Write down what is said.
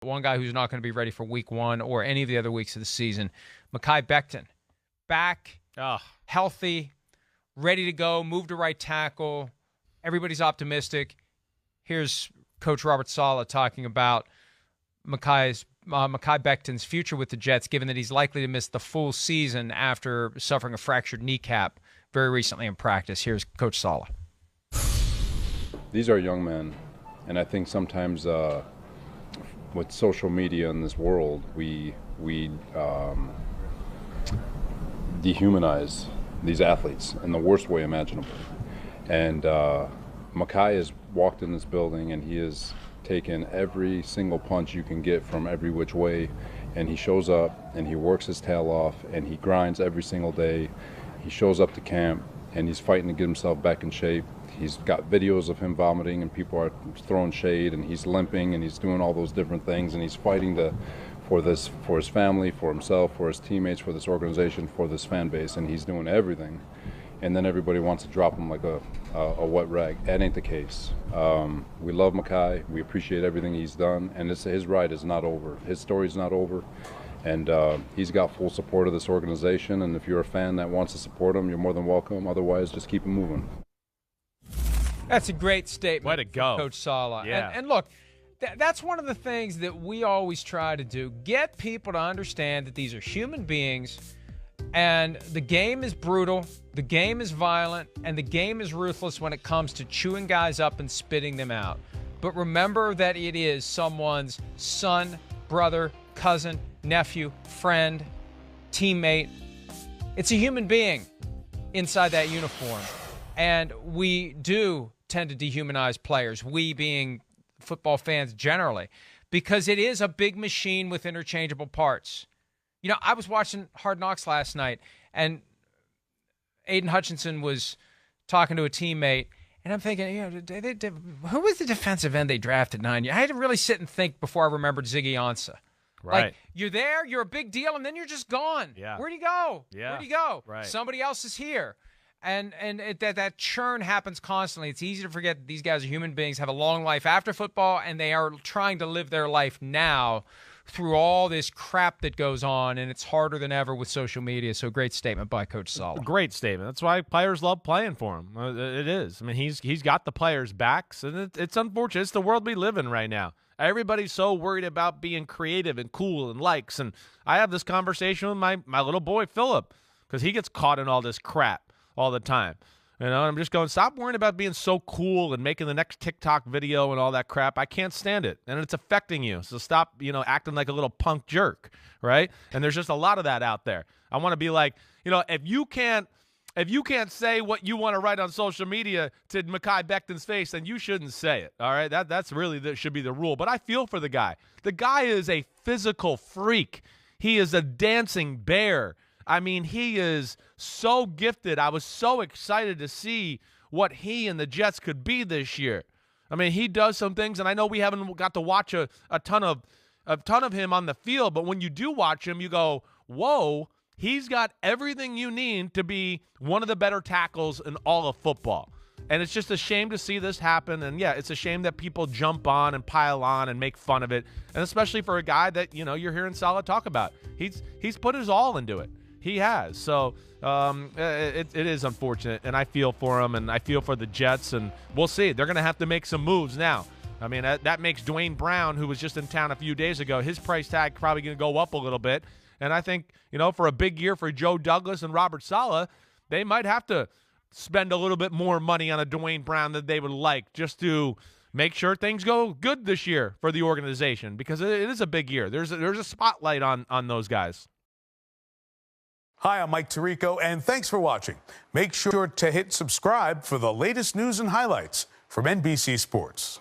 One guy who's not going to be ready for week 1 or any of the other weeks of the season, Mekhi Becton, back, healthy, ready to go, move to right tackle. Everybody's optimistic. Here's Coach Robert Saleh talking about Mekhi Becton's future with the Jets, given that he's likely to miss the full season after suffering a fractured kneecap very recently in practice. Here's Coach Saleh. These are young men, and I think sometimes with social media in this world, we dehumanize these athletes in the worst way imaginable. And Mekhi has walked in this building, and he has taken every single punch you can get from every which way, and he shows up and he works his tail off and he grinds every single day. He shows up to camp and he's fighting to get himself back in shape. He's got videos of him vomiting and people are throwing shade, and he's limping and he's doing all those different things, and he's fighting for his family, for himself, for his teammates, for this organization, for this fan base, and he's doing everything. And then everybody wants to drop him like a wet rag. That ain't the case. We love Mekhi. We appreciate everything he's done, and his ride is not over. His story's not over, and he's got full support of this organization. And if you're a fan that wants to support him, you're more than welcome. Otherwise, just keep it moving. That's a great statement. Way to go, Coach Saleh. Yeah. And look, that's one of the things that we always try to do. Get people to understand that these are human beings, and the game is brutal, the game is violent, and the game is ruthless when it comes to chewing guys up and spitting them out. But remember that it is someone's son, brother, cousin, nephew, friend, teammate. It's a human being inside that uniform. And we do tend to dehumanize players, we being football fans generally, because it is a big machine with interchangeable parts. You know, I was watching Hard Knocks last night, and Aiden Hutchinson was talking to a teammate, and I'm thinking, you know, who was the defensive end they drafted 9 years? I had to really sit and think before I remembered Ziggy Ansah. Right. Like, you're there, you're a big deal, and then you're just gone. Yeah. Where'd he go? Yeah. Where'd he go? Right. Somebody else is here. And that churn happens constantly. It's easy to forget that these guys are human beings, have a long life after football, and they are trying to live their life now through all this crap that goes on, and it's harder than ever with social media. So great statement by Coach Saleh. Great statement. That's why players love playing for him. It is. I mean, he's got the players' backs, and it's unfortunate. It's the world we live in right now. Everybody's so worried about being creative and cool and likes, and I have this conversation with my little boy, Philip, because he gets caught in all this crap all the time. You know, I'm just going, stop worrying about being so cool and making the next TikTok video and all that crap. I can't stand it, and it's affecting you. So stop, acting like a little punk jerk, right? And there's just a lot of that out there. I want to be like, if you can't say what you want to write on social media to Mekhi Becton's face, then you shouldn't say it. All right, that's really that should be the rule. But I feel for the guy. The guy is a physical freak. He is a dancing bear. I mean, he is so gifted. I was so excited to see what he and the Jets could be this year. I mean, he does some things, and I know we haven't got to watch a ton of him on the field, but when you do watch him, you go, whoa, he's got everything you need to be one of the better tackles in all of football. And it's just a shame to see this happen. And, yeah, it's a shame that people jump on and pile on and make fun of it, and especially for a guy that, you're hearing Saleh talk about. He's put his all into it. He has. So it is unfortunate, and I feel for him, and I feel for the Jets, and we'll see. They're going to have to make some moves now. I mean, that makes Dwayne Brown, who was just in town a few days ago, his price tag probably going to go up a little bit. And I think, for a big year for Joe Douglas and Robert Saleh, they might have to spend a little bit more money on a Dwayne Brown than they would like, just to make sure things go good this year for the organization, because it is a big year. There's a spotlight on those guys. Hi, I'm Mike Tirico, and thanks for watching. Make sure to hit subscribe for the latest news and highlights from NBC Sports.